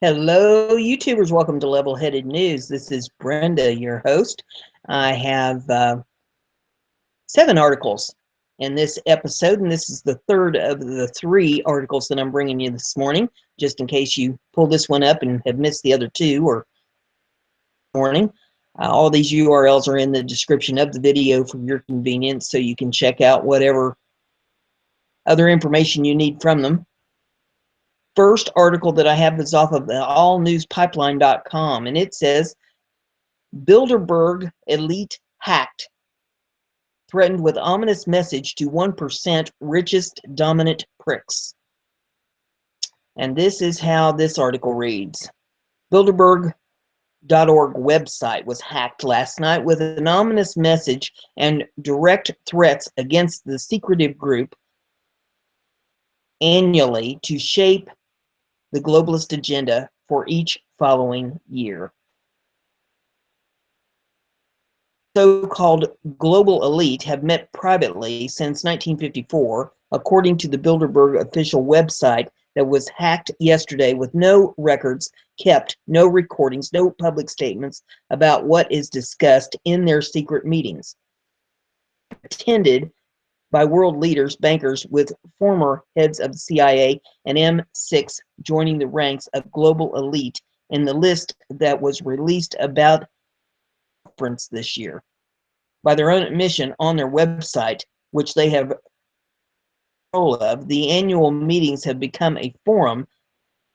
Hello, YouTubers. Welcome to Level-Headed News. This is Brenda, your host. I have 7 articles in this episode, and this is the third of the 3 articles that I'm bringing you this morning, just in case you pull this one up and have missed the other 2 or morning. All these URLs are in the description of the video for your convenience, so you can check out whatever other information you need from them. First article that I have is off of allnewspipeline.com, and it says, Bilderberg elite hacked, threatened with ominous message to 1% richest dominant pricks. And this is how this article reads. Bilderberg.org website was hacked last night with an ominous message and direct threats against the secretive group annually to shape the globalist agenda for each following year. So-called global elite have met privately since 1954, according to the Bilderberg official website that was hacked yesterday, with no records kept, no recordings, no public statements about what is discussed in their secret meetings. Attended by world leaders, bankers, with former heads of the CIA and M6 joining the ranks of global elite in the list that was released about conference this year. By their own admission on their website, which they have control of, the annual meetings have become a forum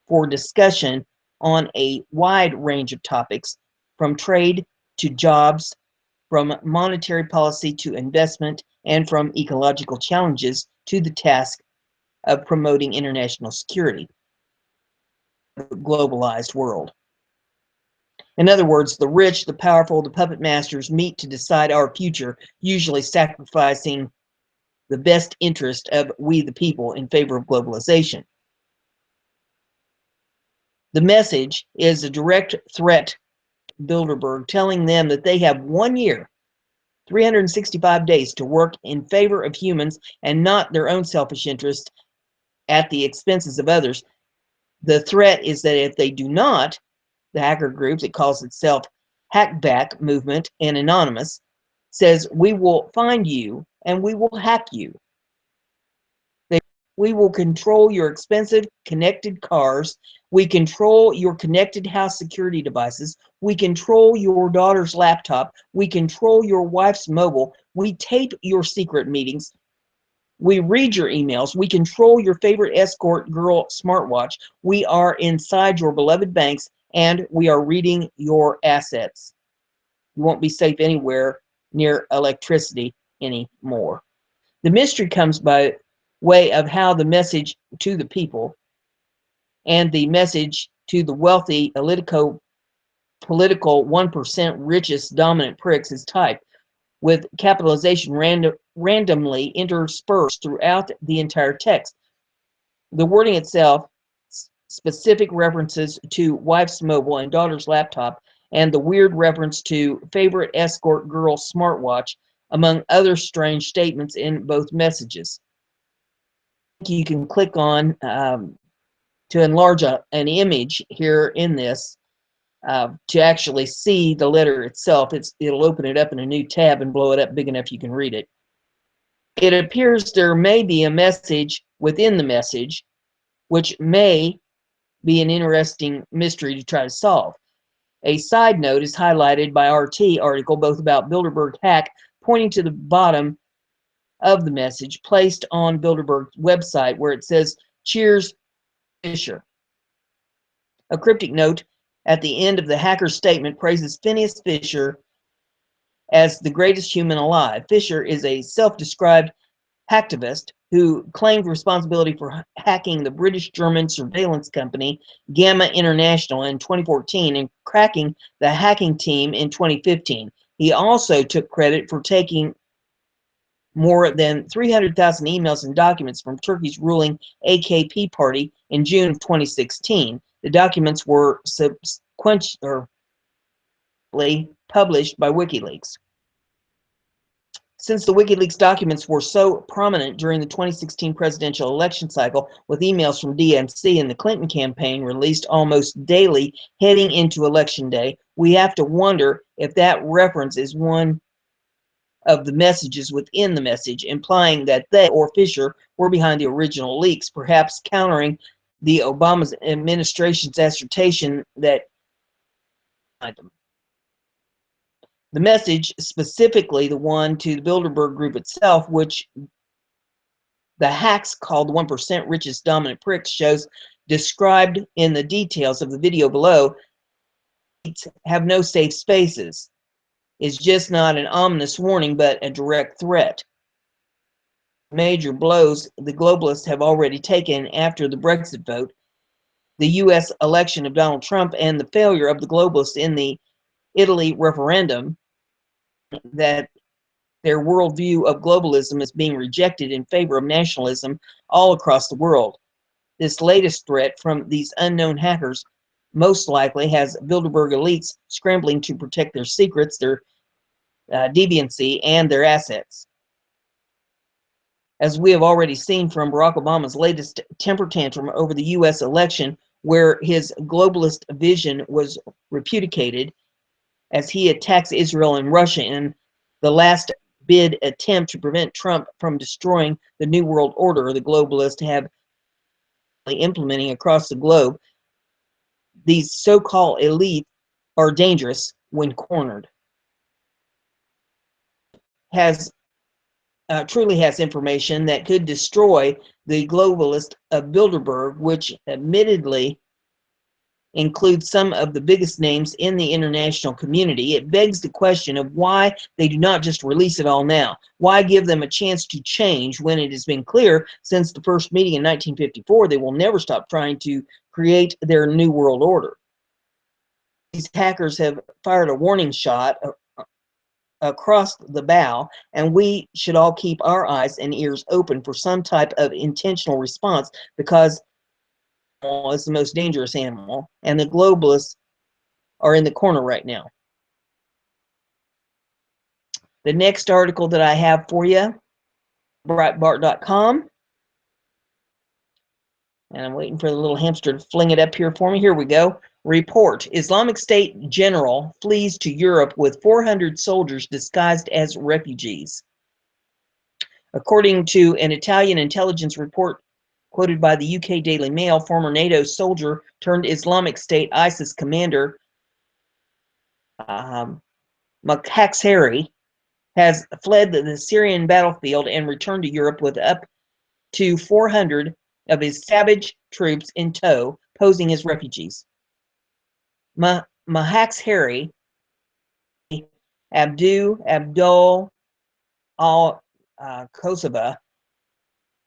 for discussion on a wide range of topics, from trade to jobs, from monetary policy to investment, and from ecological challenges to the task of promoting international security in a globalized world. In other words, the rich, the powerful, the puppet masters meet to decide our future, usually sacrificing the best interest of we the people in favor of globalization. The message is a direct threat to Bilderberg, telling them that they have 1 year, 365 days to work in favor of humans and not their own selfish interest at the expenses of others. The threat is that if they do not, the hacker group that calls itself Hackback Movement and Anonymous says, we will find you and we will hack you. We will control your expensive connected cars. We control your connected house security devices. We control your daughter's laptop. We control your wife's mobile. We tape your secret meetings. We read your emails. We control your favorite escort girl smartwatch. We are inside your beloved banks, and we are reading your assets. You won't be safe anywhere near electricity anymore. The mystery comes by way of how the message to the people and the message to the wealthy political 1% richest dominant pricks is typed, with capitalization randomly interspersed throughout the entire text. The wording itself, specific references to wife's mobile and daughter's laptop, and the weird reference to favorite escort girl smartwatch, among other strange statements in both messages. You can click on to enlarge an image here in this to actually see the letter itself. It'll open it up in a new tab and blow it up big enough you can read it. It appears there may be a message within the message, which may be an interesting mystery to try to solve. A side note is highlighted by RT article both about Bilderberg hack, pointing to the bottom of the message placed on Bilderberg's website, where it says, "Cheers, Fisher." A cryptic note at the end of the hacker's statement praises Phineas Fisher as the greatest human alive. Fisher is a self-described hacktivist who claimed responsibility for hacking the British-German surveillance company Gamma International in 2014 and cracking the hacking team in 2015. He also took credit for taking more than 300,000 emails and documents from Turkey's ruling AKP party in June of 2016. The documents were subsequently published by WikiLeaks. Since the WikiLeaks documents were so prominent during the 2016 presidential election cycle, with emails from DNC and the Clinton campaign released almost daily heading into Election Day, we have to wonder if that reference is one of the messages within the message, implying that they or Fisher were behind the original leaks, perhaps countering the Obama administration's assertion that the message, specifically the one to the Bilderberg group itself, which the hacks called 1% richest dominant pricks, shows described in the details of the video below, have no safe spaces, is just not an ominous warning, but a direct threat. Major blows the globalists have already taken after the Brexit vote, the U.S. election of Donald Trump, and the failure of the globalists in the Italy referendum, that their worldview of globalism is being rejected in favor of nationalism all across the world. This latest threat from these unknown hackers most likely has Bilderberg elites scrambling to protect their secrets, their deviancy, and their assets. As we have already seen from Barack Obama's latest temper tantrum over the U.S. election, where his globalist vision was repudiated as he attacks Israel and Russia in the last bid attempt to prevent Trump from destroying the New World Order the globalists have implementing across the globe. These so-called elites are dangerous when cornered. Truly has information that could destroy the globalist of Bilderberg, which admittedly includes some of the biggest names in the international community. It begs the question of why they do not just release it all now. Why give them a chance to change when it has been clear since the first meeting in 1954 they will never stop trying to create their new world order. These hackers have fired a warning shot across the bow, and we should all keep our eyes and ears open for some type of intentional response, because is the most dangerous animal, and the globalists are in the corner right now. The next article that I have for you, Breitbart.com, and I'm waiting for the little hamster to fling it up here for me. Here we go. Report: Islamic State general flees to Europe with 400 soldiers disguised as refugees. According to an Italian intelligence report quoted by the UK Daily Mail, former NATO soldier turned Islamic State ISIS commander Makhachari has fled the Syrian battlefield and returned to Europe with up to 400 of his savage troops in tow, posing as refugees. Makhachari Abdul al-Kosovo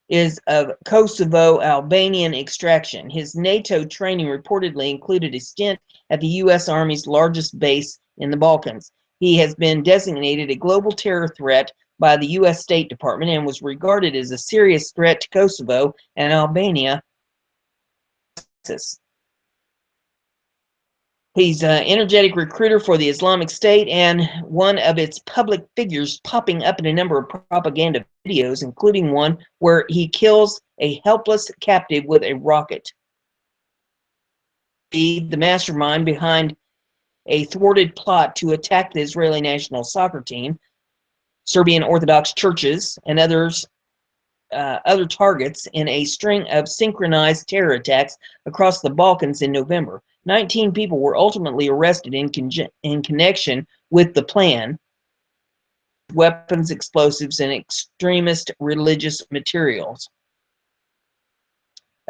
is of Kosovo Albanian extraction. His NATO training reportedly included a stint at the U.S. Army's largest base in the Balkans. He has been designated a global terror threat by the U.S. State Department and was regarded as a serious threat to Kosovo and Albania. He's an energetic recruiter for the Islamic State and one of its public figures, popping up in a number of propaganda videos, including one where he kills a helpless captive with a rocket. The mastermind behind a thwarted plot to attack the Israeli national soccer team, Serbian Orthodox churches, and other targets in a string of synchronized terror attacks across the Balkans in November. 19 people were ultimately arrested in connection with the plan, weapons, explosives, and extremist religious materials.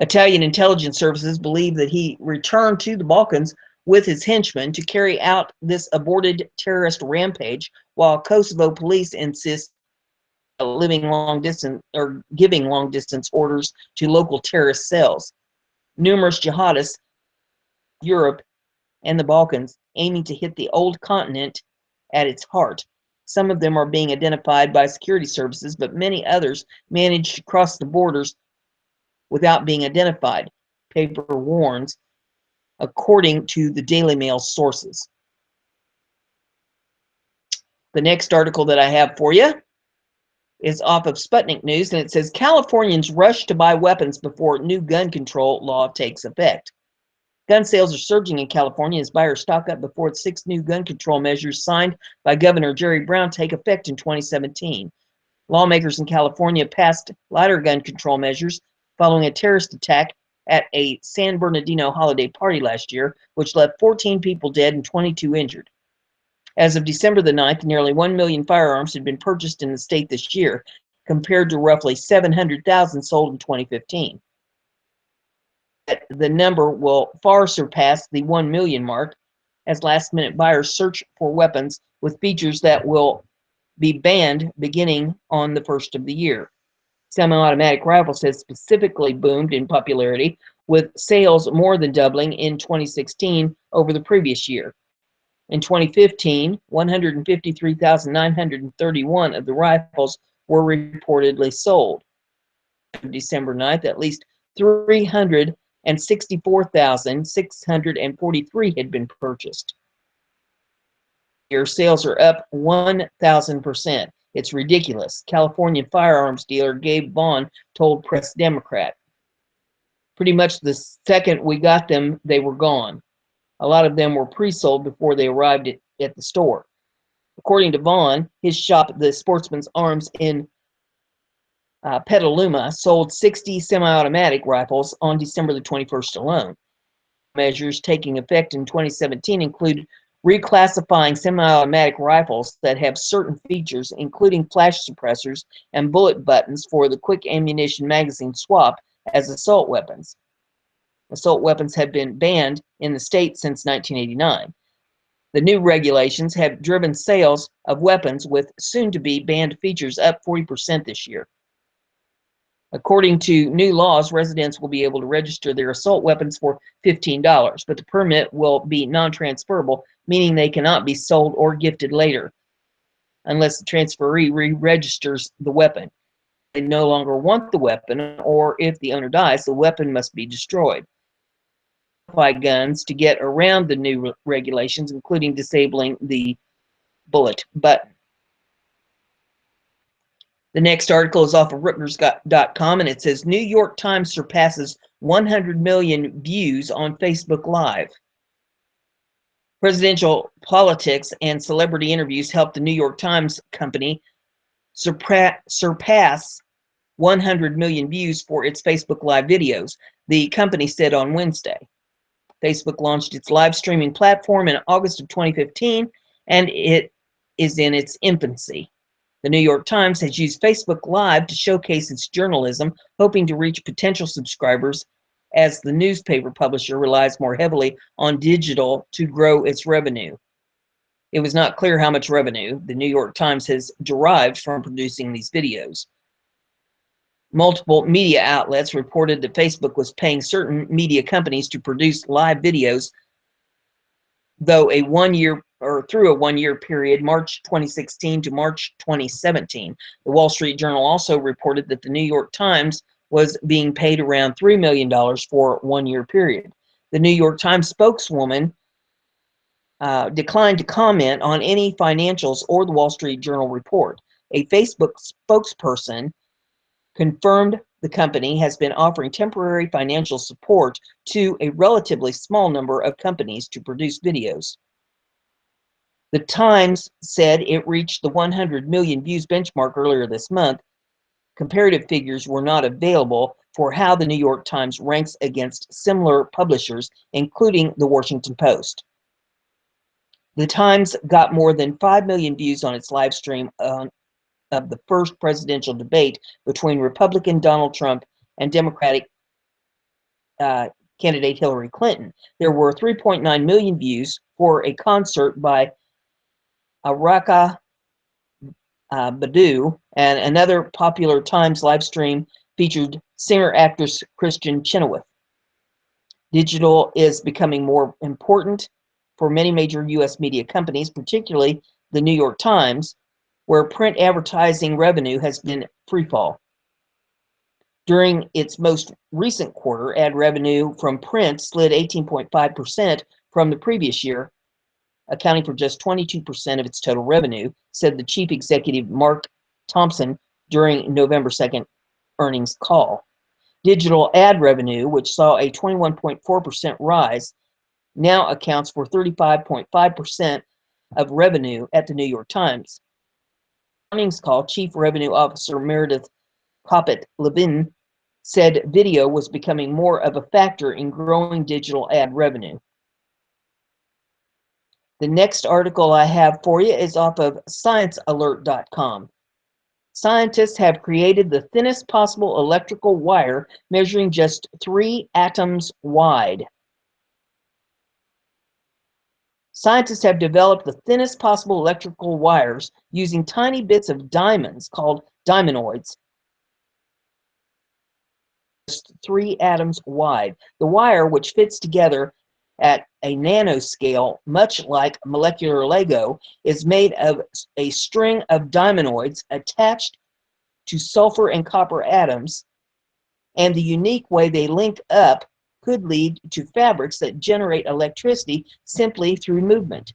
Italian intelligence services believe that he returned to the Balkans with his henchmen to carry out this aborted terrorist rampage, while Kosovo police insist living long distance or giving long distance orders to local terrorist cells. Numerous jihadists, Europe and the Balkans, aiming to hit the old continent at its heart. Some of them are being identified by security services, but many others manage to cross the borders without being identified, paper warns, according to the Daily Mail sources. The next article that I have for you, is off of Sputnik News, and it says Californians rush to buy weapons before new gun control law takes effect. Gun sales are surging in California as buyers stock up before 6 new gun control measures signed by Governor Jerry Brown take effect in 2017. Lawmakers in California passed lighter gun control measures following a terrorist attack at a San Bernardino holiday party last year, which left 14 people dead and 22 injured. As of December the 9th, nearly 1 million firearms had been purchased in the state this year, compared to roughly 700,000 sold in 2015. The number will far surpass the 1 million mark as last-minute buyers search for weapons with features that will be banned beginning on the first of the year. Semi-automatic rifles has specifically boomed in popularity, with sales more than doubling in 2016 over the previous year. In 2015, 153,931 of the rifles were reportedly sold. On December 9th, at least 364,643 had been purchased. Year sales are up 1,000%. It's ridiculous, California firearms dealer Gabe Vaughn told Press Democrat. Pretty much the second we got them, they were gone. A lot of them were pre-sold before they arrived at the store. According to Vaughn, his shop, the Sportsman's Arms in Petaluma, sold 60 semi-automatic rifles on December the 21st alone. Measures taking effect in 2017 include reclassifying semi-automatic rifles that have certain features, including flash suppressors and bullet buttons for the quick ammunition magazine swap, as assault weapons. Assault weapons have been banned in the state since 1989. The new regulations have driven sales of weapons with soon-to-be banned features up 40% this year. According to new laws, residents will be able to register their assault weapons for $15, but the permit will be non-transferable, meaning they cannot be sold or gifted later unless the transferee re-registers the weapon. They no longer want the weapon, or if the owner dies, the weapon must be destroyed. Guns to get around the new regulations, including disabling the bullet button. The next article is off of Reuters.com, and it says New York Times surpasses 100 million views on Facebook Live. Presidential politics and celebrity interviews helped the New York Times company surpass 100 million views for its Facebook Live videos, the company said on Wednesday. Facebook launched its live streaming platform in August of 2015, and it is in its infancy. The New York Times has used Facebook Live to showcase its journalism, hoping to reach potential subscribers as the newspaper publisher relies more heavily on digital to grow its revenue. It was not clear how much revenue the New York Times has derived from producing these videos. Multiple media outlets reported that Facebook was paying certain media companies to produce live videos, though through a one-year period, March 2016 to March 2017. The Wall Street Journal also reported that the New York Times was being paid around $3 million for a one-year period. The New York Times spokeswoman declined to comment on any financials or the Wall Street Journal report. A Facebook spokesperson confirmed the company has been offering temporary financial support to a relatively small number of companies to produce videos. The Times said it reached the 100 million views benchmark earlier this month. Comparative figures were not available for how the New York Times ranks against similar publishers, including the Washington Post. The Times got more than 5 million views on its live stream of the first presidential debate between Republican Donald Trump and Democratic candidate Hillary Clinton. There were 3.9 million views for a concert by Erykah Badu, and another popular Times live stream featured singer-actress Kristen Chenoweth. Digital is becoming more important for many major U.S. media companies, particularly the New York Times, where print advertising revenue has been freefall. During its most recent quarter, ad revenue from print slid 18.5% from the previous year, accounting for just 22% of its total revenue, said the chief executive Mark Thompson during November 2nd earnings call. Digital ad revenue, which saw a 21.4% rise, now accounts for 35.5% of revenue at the New York Times. Earnings call, Chief Revenue Officer Meredith Coppett-Levin said video was becoming more of a factor in growing digital ad revenue. The next article I have for you is off of ScienceAlert.com. Scientists have created the thinnest possible electrical wire, measuring just 3 atoms wide. Scientists have developed the thinnest possible electrical wires using tiny bits of diamonds called diamondoids, just 3 atoms wide. The wire, which fits together at a nanoscale, much like molecular Lego, is made of a string of diamondoids attached to sulfur and copper atoms, and the unique way they link up could lead to fabrics that generate electricity simply through movement.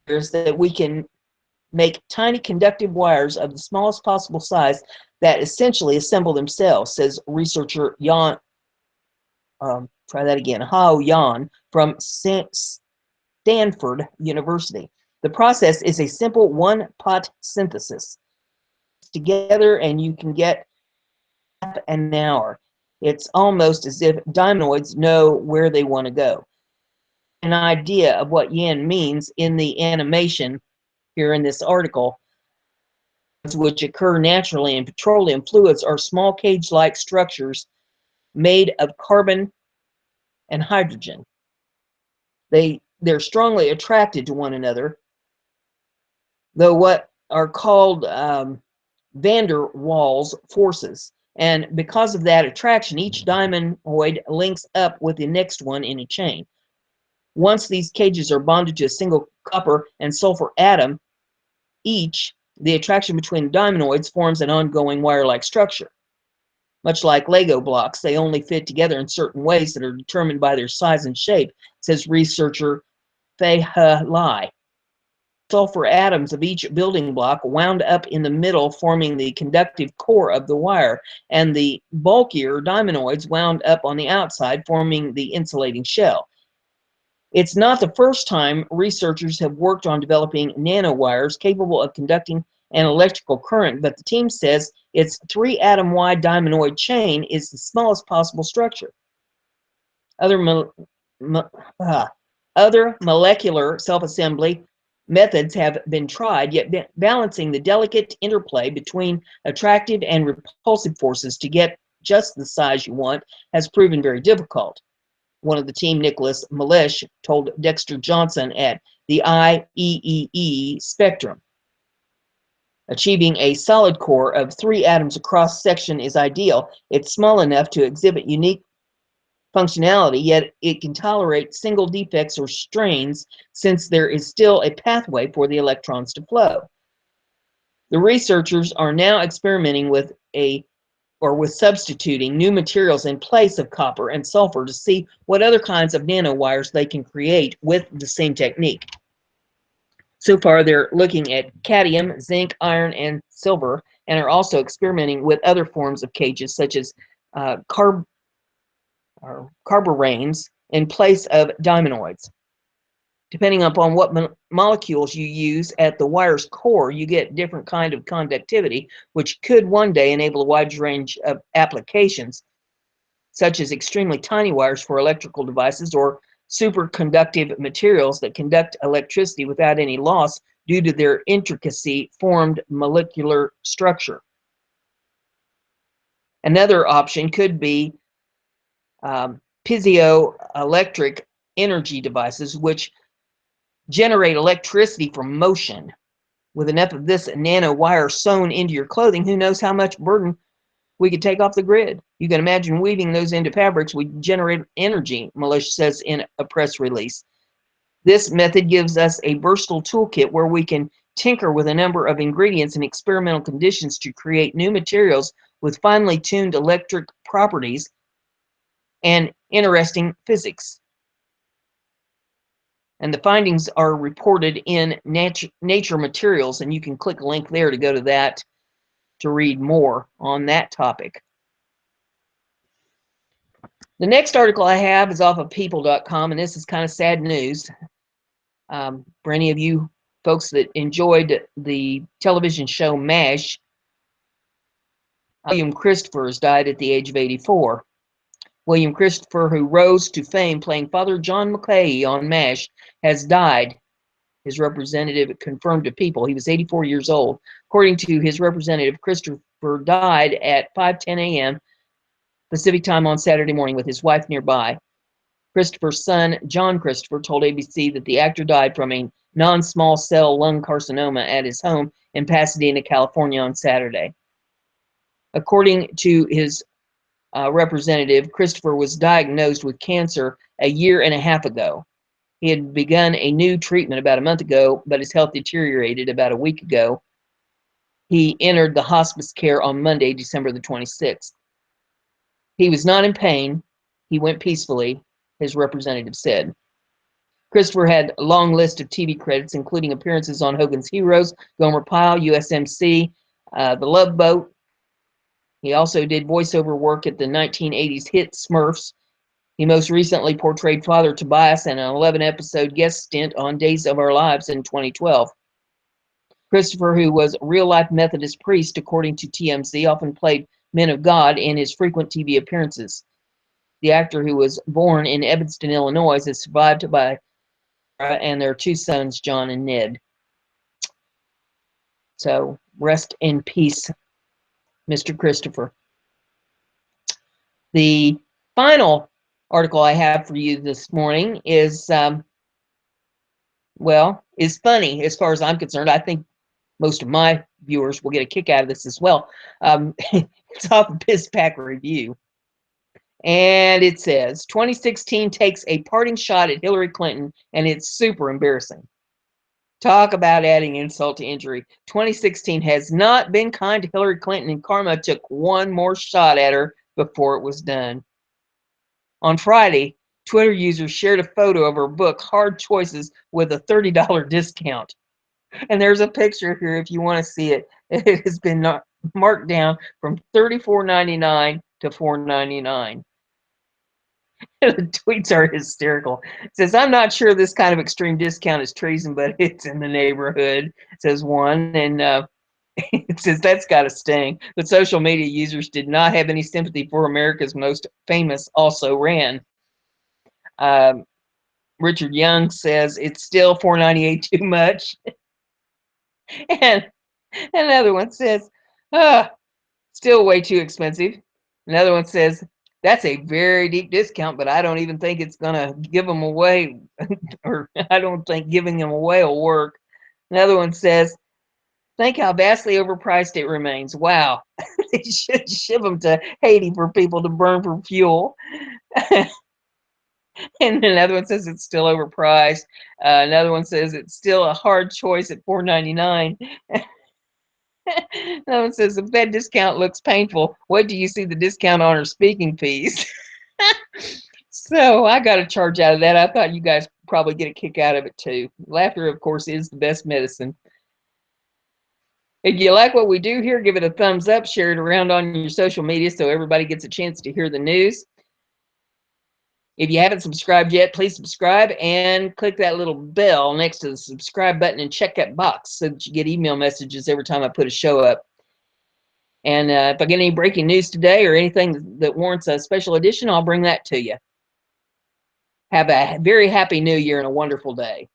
Is that we can make tiny conductive wires of the smallest possible size that essentially assemble themselves, says researcher Hao Yan from Stanford University. The process is a simple one-pot synthesis. Together and you can get half an hour. It's almost as if diamondoids know where they want to go. An idea of what yin means in the animation here in this article, which occur naturally in petroleum fluids, are small cage-like structures made of carbon and hydrogen. They're strongly attracted to one another, though what are called van der Waals forces. And because of that attraction, each diamondoid links up with the next one in a chain. Once these cages are bonded to a single copper and sulfur atom each, the attraction between diamondoids forms an ongoing wire-like structure. Much like Lego blocks, they only fit together in certain ways that are determined by their size and shape, says researcher Fei Lai. Sulfur atoms of each building block wound up in the middle, forming the conductive core of the wire, and the bulkier diamondoids wound up on the outside, forming the insulating shell. It's not the first time researchers have worked on developing nanowires capable of conducting an electrical current, but the team says its 3-atom-wide diamondoid chain is the smallest possible structure. Other molecular self-assembly methods have been tried, yet balancing the delicate interplay between attractive and repulsive forces to get just the size you want has proven very difficult. One of the team, Nicholas Malish, told Dexter Johnson at the IEEE Spectrum. Achieving a solid core of 3 atoms across section is ideal. It's small enough to exhibit unique functionality, yet it can tolerate single defects or strains since there is still a pathway for the electrons to flow. The researchers are now experimenting with substituting new materials in place of copper and sulfur to see what other kinds of nanowires they can create with the same technique. So far, they're looking at cadmium, zinc, iron, and silver, and are also experimenting with other forms of cages such as carboranes in place of diamondoids. Depending upon what molecules you use at the wire's core, you get different kind of conductivity, which could one day enable a wide range of applications, such as extremely tiny wires for electrical devices or superconductive materials that conduct electricity without any loss due to their intricacy formed molecular structure. Another option could be piezoelectric energy devices, which generate electricity from motion. With enough of this nano wire sewn into your clothing, who knows how much burden we could take off the grid. You can imagine weaving those into fabrics would generate energy, Malish says in a press release. This method gives us a versatile toolkit where we can tinker with a number of ingredients in experimental conditions to create new materials with finely tuned electric properties and interesting physics. And the findings are reported in Nature Materials, and you can click a link there to go to that to read more on that topic. The next article I have is off of people.com, and this is kind of sad news. For any of you folks that enjoyed the television show MASH, William Christopher has died at the age of 84. William Christopher, who rose to fame playing Father John McCaughey on MASH, has died. His representative confirmed to People he was 84 years old. According to his representative, Christopher died at 5:10 a.m. Pacific time on Saturday morning with his wife nearby. Christopher's son, John Christopher, told ABC that the actor died from a non-small cell lung carcinoma at his home in Pasadena, California on Saturday. According to his representative, Christopher was diagnosed with cancer a year and a half ago. He had begun a new treatment about a month ago, but his health deteriorated about a week ago. He entered the hospice care on Monday, December the 26th. He was not in pain. He went peacefully, his representative said. Christopher had a long list of TV credits, including appearances on Hogan's Heroes, Gomer Pyle, USMC, The Love Boat. He also did voiceover work at the 1980s hit Smurfs. He most recently portrayed Father Tobias in an 11-episode guest stint on Days of Our Lives in 2012. Christopher, who was a real-life Methodist priest, according to TMZ, often played men of God in his frequent TV appearances. The actor, who was born in Evanston, Illinois, is survived by Sarah and their two sons, John and Ned. So rest in peace, Mr. Christopher. The final article I have for you this morning is, is funny as far as I'm concerned. I think most of my viewers will get a kick out of this as well. It's off of BizPac Review. And it says, 2016 takes a parting shot at Hillary Clinton, and it's super embarrassing. Talk about adding insult to injury. 2016 has not been kind to Hillary Clinton, and karma took one more shot at her before it was done. On Friday, Twitter users shared a photo of her book, Hard Choices, with a $30 discount. And there's a picture here if you want to see it. It has been marked down from $34.99 to $4.99. The tweets are hysterical. It says, I'm not sure this kind of extreme discount is treason, but it's in the neighborhood, says one. And it says, that's got to sting. But social media users did not have any sympathy for America's most famous also ran. Richard Young says, it's still $4.98 too much. And another one says, still way too expensive. Another one says, that's a very deep discount, but I don't even think it's going to give them away, or I don't think giving them away will work. Another one says, think how vastly overpriced it remains. Wow, they should ship them to Haiti for people to burn for fuel. And another one says it's still overpriced. Another one says it's still a hard choice at $4.99. Another one says the Fed discount looks painful. What do you see the discount on her speaking fees? So I got a charge out of that. I thought you guys probably get a kick out of it too. Laughter, of course, is the best medicine. If you like what we do here, give it a thumbs up, share it around on your social media so everybody gets a chance to hear the news. If you haven't subscribed yet, please subscribe and click that little bell next to the subscribe button and check that box so that you get email messages every time I put a show up. And if I get any breaking news today or anything that warrants a special edition, I'll bring that to you. Have a very happy new year and a wonderful day.